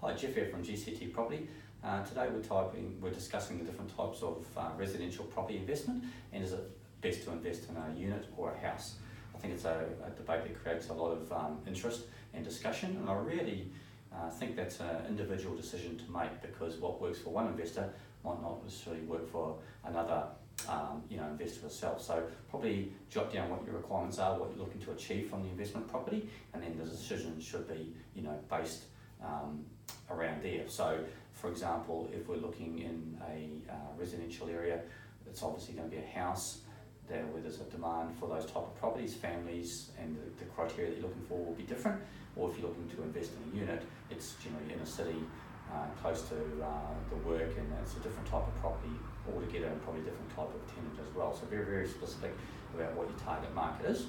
Hi, Geoff here from GCT Property. Today we're discussing the different types of residential property investment, and is it best to invest in a unit or a house? I think it's a debate that creates a lot of interest and discussion, and I really think that's an individual decision to make, because what works for one investor might not necessarily work for another investor itself. So probably jot down what your requirements are, what you're looking to achieve from the investment property, and then the decision should be based around there. So for example, if we're looking in a residential area, it's obviously going to be a house there where there's a demand for those type of properties, families, and the criteria that you're looking for will be different. Or if you're looking to invest in a unit, it's generally in a city close to the work, and it's a different type of property altogether, and probably a different type of tenant as well. So very, very specific about what your target market is.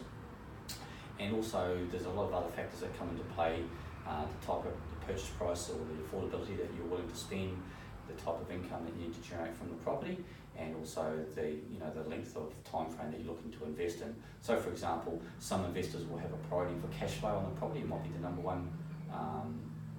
And also there's a lot of other factors that come into play, the type of the purchase price or the affordability that you're willing to spend, the type of income that you need to generate from the property, and also the length of time frame that you're looking to invest in. So for example, some investors will have a priority for cash flow on the property. It might be the number one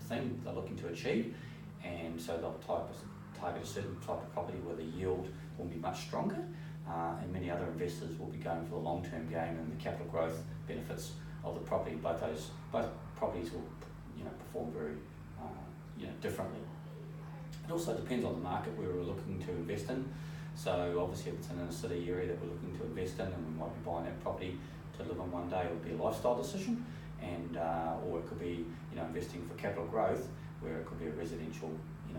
thing they're looking to achieve, and so they'll target a certain type of property where the yield will be much stronger, and many other investors will be going for the long-term gain and the capital growth benefits of the property. Both properties will perform very differently. It also depends on the market where we're looking to invest in. So obviously if it's in a city area that we're looking to invest in, and we might be buying that property to live in one day, it would be a lifestyle decision, and or it could be investing for capital growth, where it could be a residential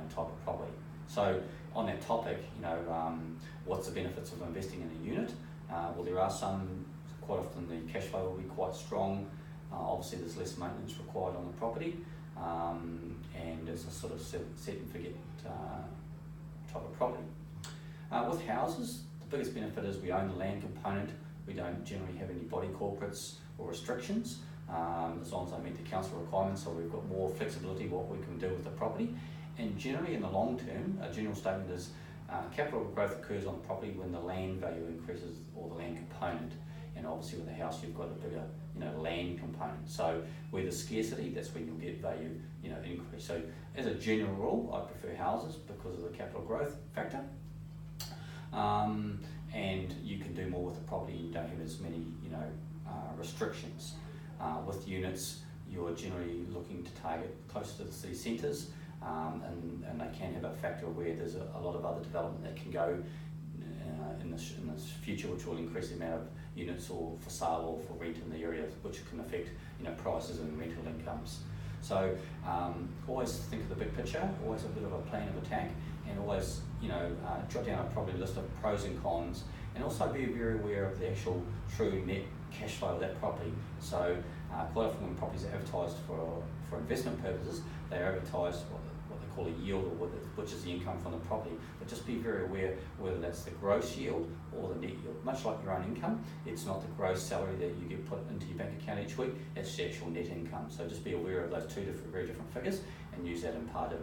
type of property. So on that topic, what's the benefits of investing in a unit? Well, there are some. Quite often the cash flow will be quite strong. Obviously there's less maintenance required on the property, and it's a sort of set and forget type of property. With houses, the biggest benefit is we own the land component. We don't generally have any body corporates or restrictions, as long as they meet the council requirements. So we've got more flexibility what we can do with the property. And generally in the long term, a general statement is capital growth occurs on the property when the land value increases, or the land component. And obviously with a house, you've got a bigger land component. So where there's scarcity, that's when you'll get value increase. So as a general rule, I prefer houses because of the capital growth factor. And you can do more with the property. You don't have as many restrictions. With units, you're generally looking to target close to the city centres, and they can have a factor where there's a lot of other development that can go in this future, which will increase the amount of units or for sale or for rent in the area, which can affect prices and rental incomes. So always think of the big picture, always a bit of a plan of attack, and always jot down a property list of pros and cons, and also be very aware of the actual true net cash flow of that property. So quite often when properties are advertised for investment purposes, they are advertised what they call a yield, or which is the income from the property. But just be very aware whether that's the gross yield or the net yield. Much like your own income, it's not the gross salary that you get put into your bank account each week, it's the actual net income. So just be aware of those two very different figures, and use that in part of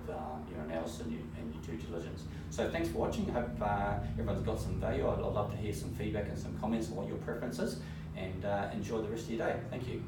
your analysis and your due diligence. So thanks for watching. I hope everyone's got some value. I'd love to hear some feedback and some comments on what your preference is, and enjoy the rest of your day. Thank you.